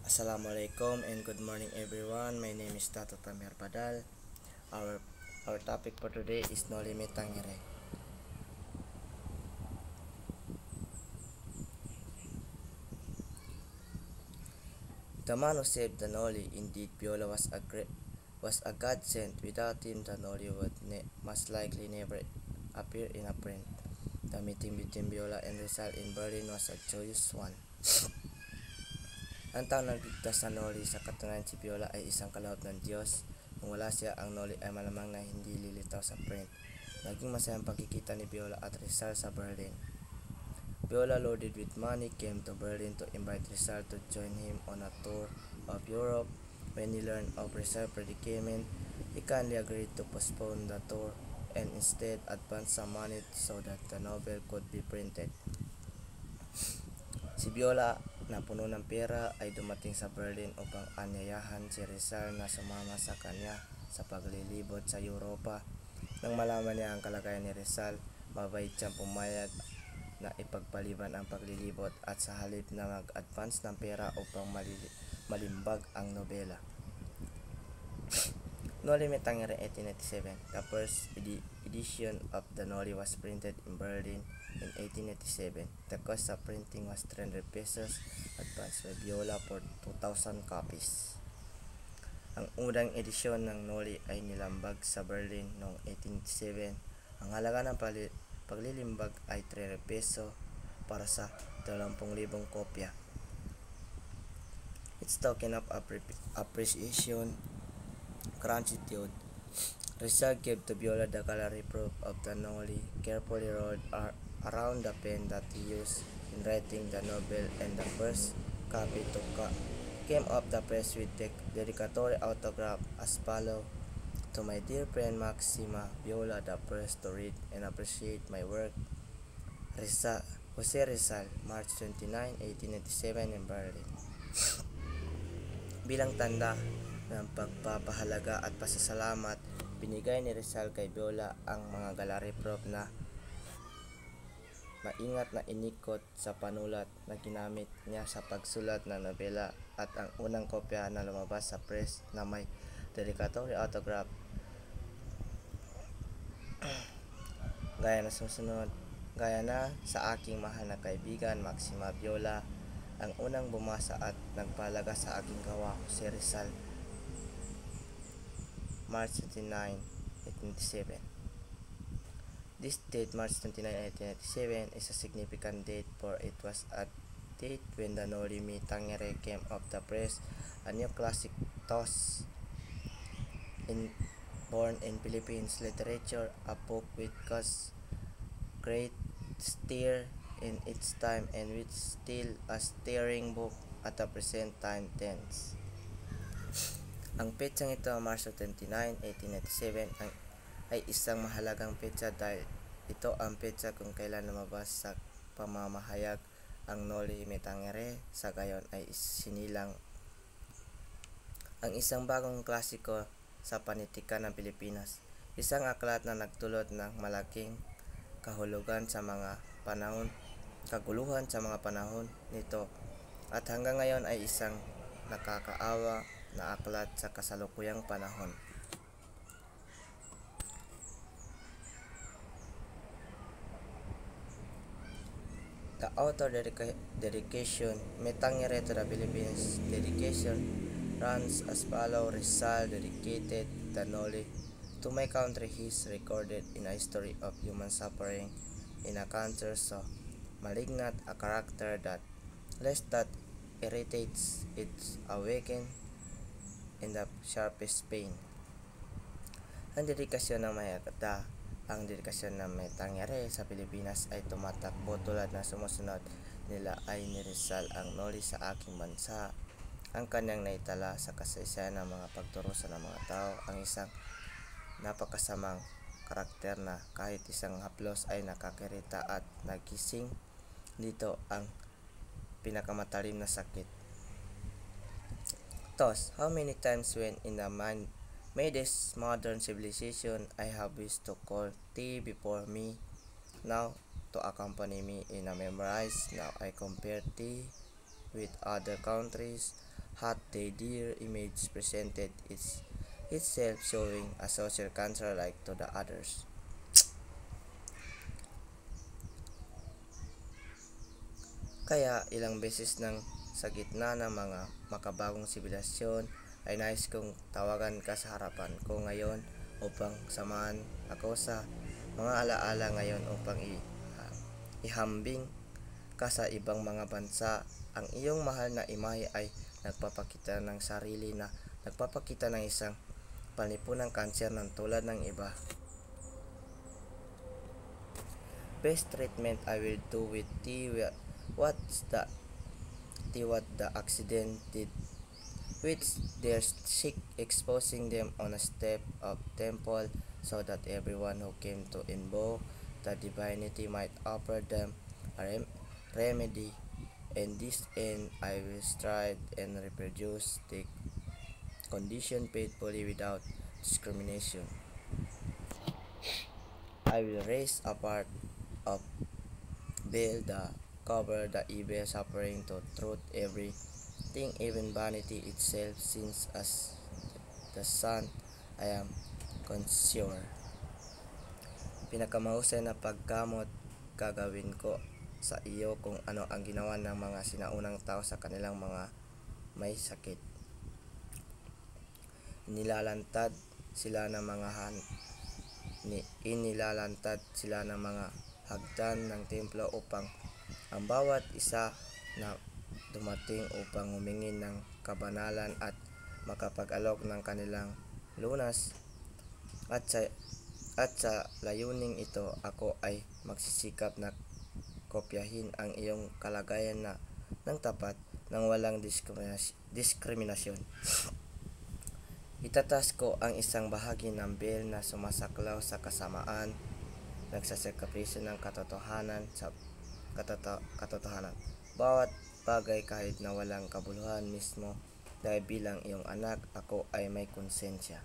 Assalamualaikum and good morning everyone. My name is Tato Tamer Padal. Our topic for today is Noli Me Tangere. The man who saved the Noli, indeed Viola was a godsend. Without him the Noli would most likely never appear in a print. The meeting between Viola and Rizal in Berlin was a joyous one. Ang taong nagligtas sa Noli, sa katunayan si Viola ay isang kaloob ng Diyos. Kung wala siya, ang Noli ay malamang na hindi lilitaw sa print. Naging masayang pagkikita ni Viola at Rizal sa Berlin. Viola, loaded with money, came to Berlin to invite Rizal to join him on a tour of Europe. When he learned of Rizal's predicament, he kindly agreed to postpone the tour and instead advance some money so that the novel could be printed. Si Viola, na puno ng pera, ay dumating sa Berlin upang anyayahan si Rizal na sumama sa kanya sa paglilibot sa Europa. Nang malaman niya ang kalagayan ni Rizal, mabait siyang pumayag na ipagpaliban ang paglilibot at sa halip na mag-advance ng pera upang malimbag ang nobela. Noli Me Tangere 1887. The first edition of the Noli was printed in Berlin in 1887. The cost of printing was 300 pesos, advanced by Viola for 2,000 copies. Ang unang edisyon ng Noli ay nilambag sa Berlin noong 1887. Ang halaga ng paglilimbag ay 300 peso para sa 20,000 kopya. It's token of appreciation, gratitude. Rizal gave to Viola the gallery proof of the Noli, carefully rolled around the pen that he used in writing the novel, and the first copy came off the press with the dedicatory autograph as follows: "To my dear friend Maxima Viola, the first to read and appreciate my work, Jose Rizal, March 29, 1887 in Berlin." Bilang tanda ng pagpapahalaga at pasasalamat, binigay ni Rizal kay Viola ang mga gallery proof na maingat na inikot sa panulat na ginamit niya sa pagsulat ng nobela at ang unang kopya na lumabas sa press na may dedicatory autograph. Gaya na sa aking mahal na kaibigan Maxima Viola, ang unang bumasa at nagpahalaga sa aking gawa, Jose Rizal, March 29, 1887. This date, March 29, 1887, is a significant date for it was a date when the Noli Me Tangere came off the press, a new classic thus born in Philippines literature, a book which caused great stir in its time and which still a stirring book at the present time tense. Ang petsang ito, March 29, 1887, ay isang mahalagang petsa dahil ito ang petsa kung kailan lumabas sa pamamahayag ang Noli Me Tangere. Sa gayon ay sinilang ang isang bagong klasiko sa panitikan ng Pilipinas, isang aklat na nagdulot ng malaking kaguluhan sa mga panahon nito at hanggang ngayon ay isang nakakaawa na aklat sa kasalukuyang panahon. The author dedication, Me Tangere to the Philippines. Dedication runs as follows: Rizal dedicated the Noli to my country. His recorded in a history of human suffering in a cancer so malignant a character that lest that irritates its awaken in the sharpest pain. Ang dedikasyon ng Mayagda. Ang dedikasyon ng Me Tangere sa Pilipinas ay tumatakbo tulad na sumusunod. Nila ay ni Rizal ang Noli sa aking bansa. Ang kanyang naitala sa kasaysayan ng mga pagturusa ng mga tao, ang isang napakasamang karakter na kahit isang haplos ay nakakirita at nagising dito ang pinakamatalim na sakit. Thus, how many times when in the mind may this modern civilization I have wished to call thee before me, now to accompany me in a memories. Now I compare thee with other countries, hot the dear image presented itself, showing a social cancer like to the others. Kaya ilang beses nang sa gitna ng mga makabagong sibilisasyon ay nais kong tawagan ka sa harapan ko ngayon upang samahan ako sa mga alaala ngayon upang ihambing ka sa ibang mga bansa. Ang iyong mahal na imahe ay nagpapakita ng sarili na nagpapakita ng isang panipunang kanser ng tulad ng iba. Best treatment I will do with what's the what the accident did which their sick, exposing them on a step of temple so that everyone who came to invoke the divinity might offer them a remedy. And this end I will strive and reproduce the condition faithfully without discrimination. I will raise a part of veil the cover the evil suffering to truth everything, even vanity itself, since as the sun I am consumer. Pinakamahusay na paggamot gagawin ko sa iyo kung ano ang ginawa ng mga sinaunang tao sa kanilang mga may sakit. Inilalantad sila ng mga hagdan ng templo upang ang bawat isa na dumating upang humingi ng kabanalan at makapag-alok ng kanilang lunas. At sa layuning ito, ako ay magsisikap na kopyahin ang iyong kalagayan ng tapat ng walang diskriminasyon. Itatas ko ang isang bahagi ng veil na sumasaklaw sa kasamaan, nagsasakripisyo ng katotohanan sa katotohanan. Bawat bagay kahit na walang kabuluhan mismo, dahil bilang iyong anak, ako ay may konsensya.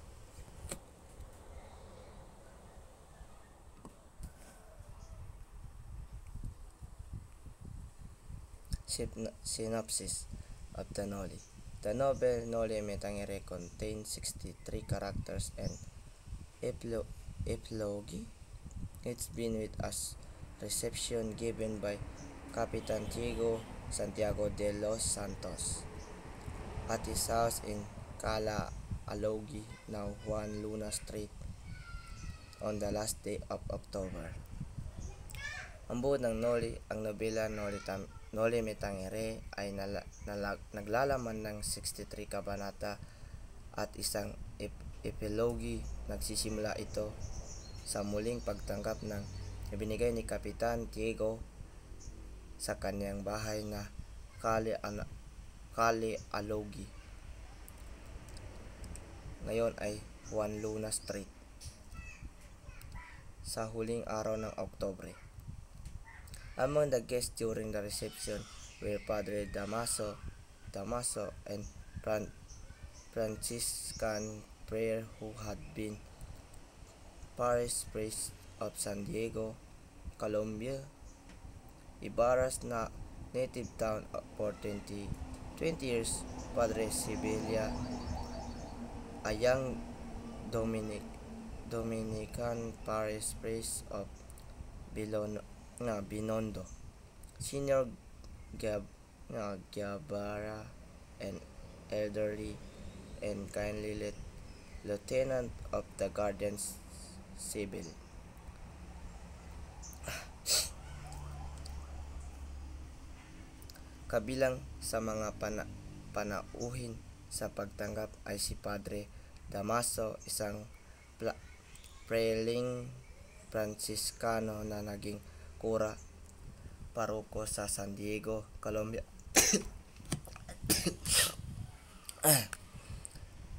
Synopsis of the Noli. The novel Noli Me Tangere contains 63 characters and epilogue. It's been with us reception given by Capitan Diego Santiago de los Santos at his house in Cala Alogi, now Juan Luna Street, on the last day of October. Ang buod ng Noli, ang nobela Noli Me Tangere ay naglalaman ng 63 kabanata at isang epilogue. Nagsisimula ito sa muling pagtanggap ng ibinigay ni Kapitan Diego sa kanyang bahay na Cali Alogi, ngayon ay Juan Luna Street, sa huling araw ng Oktubre. Among the guests during the reception were Padre Damaso and Franciscan Friar who had been parish priest of San Diego, Colombia, Ibarra's native town for 20 years. Padre Sibilia, a young Dominican parish priest of Binondo, Senior Guevara, an elderly and kindly lieutenant of the Guardians Civil. Kabilang sa mga panauhin sa pagtanggap ay si Padre Damaso, isang prailing Franciscano na naging kura paroko sa San Diego, Colombia.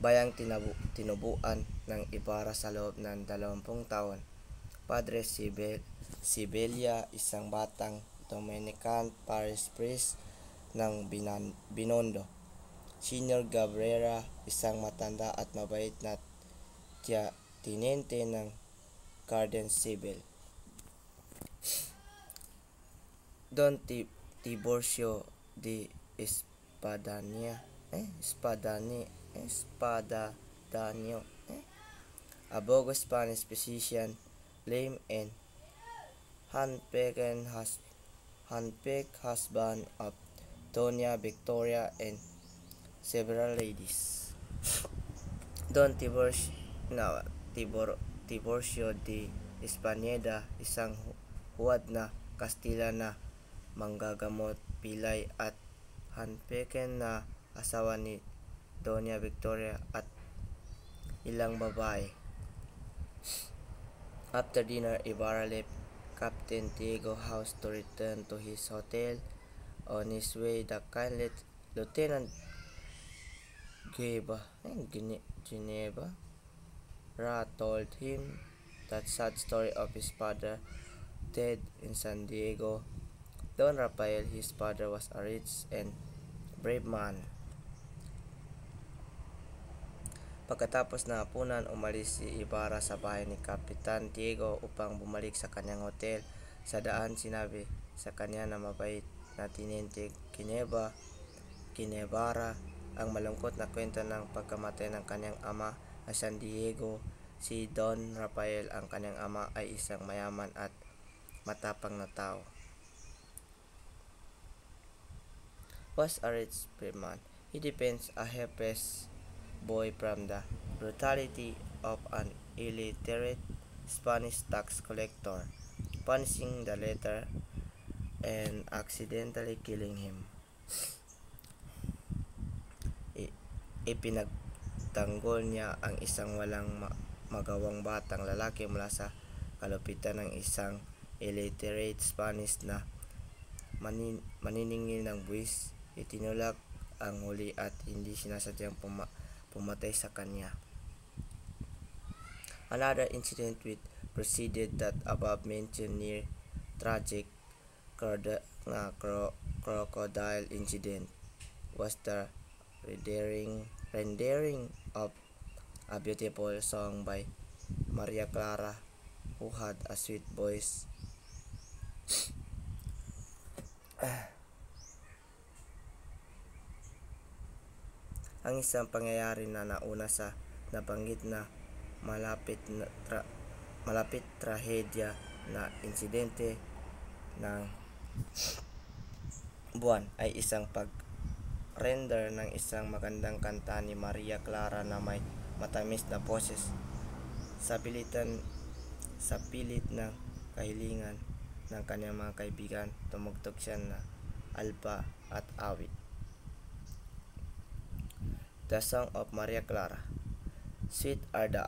Bayang tinubuan ng Ibarra sa loob ng 20 taon. Padre Sibelia, isang batang Dominican parish priest ng Binondo. Senior Cabrera, isang matanda at mabait na tinente ng Guardian Civil. Don Tiburcio de Espadania, Espadaño, a bogus Spanish physician, lame and handpicked husband of Doña Victoria and several ladies. Don Tiburcio de Españeda, isang huwad na Kastila na manggagamot, pilay at handpicked na asawa ni Doña Victoria at ilang babae. After dinner, Ibarra left Captain Diego's house to return to his hotel. On his way, the kindly Lieutenant Ginebra told him that sad story of his father dead in San Diego. Don Rafael, his father, was a rich and brave man. Pagkatapos ng hapunan, umalis si Ibarra sa bahay ni Kapitan Diego upang bumalik sa kanyang hotel. Sa daan, sinabi sa kanya na mabait na Tinente Ginebra ang malungkot na kwento ng pagkamatay ng kanyang ama sa San Diego. Si Don Rafael, ang kanyang ama, ay isang mayaman at matapang na tao. Was a rich brave man. He defends a helpless boy from the brutality of an illiterate Spanish tax collector, punishing the latter and accidentally killing him. Ipinagtanggol niya ang isang walang magawang batang lalaki mula sa kalupitan ng isang illiterate Spanish na maniningil ng buwis. Itinulak ang huli at hindi sinasadyang pumatay sa kanya. Another incident which preceded that above-mentioned near tragic crocodile incident was the rendering of a beautiful song by Maria Clara, who had a sweet voice. Ang isang pangyayari na nauna sa nabanggit na malapit trahedya na insidente ng buwan ay isang pag-render ng isang magandang kanta ni Maria Clara na may matamis na boses. Sa pilit ng kahilingan ng kanyang mga kaibigan, tumugtog siya na alpa at awit. The Song of Maria Clara. Sweet are the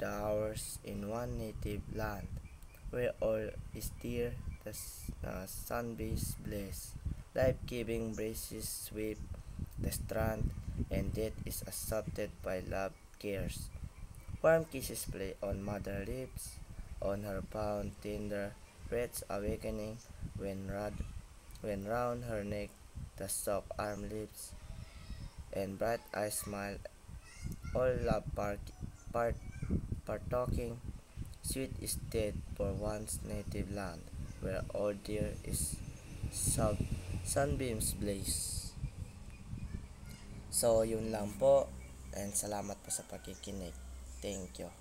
hours in one native land, where all is dear, the sunbeams bless, life-giving breezes sweep the strand, and death is accepted by love cares. Warm kisses play on mother lips, on her fond tender breaths awakening, when round her neck the soft arm lifts, and bright eyes smile, all love partaking. Sweet is death for one's native land, where all dear is sunbeams blaze. So, yun lang po, and salamat po sa pakikinig. Thank you.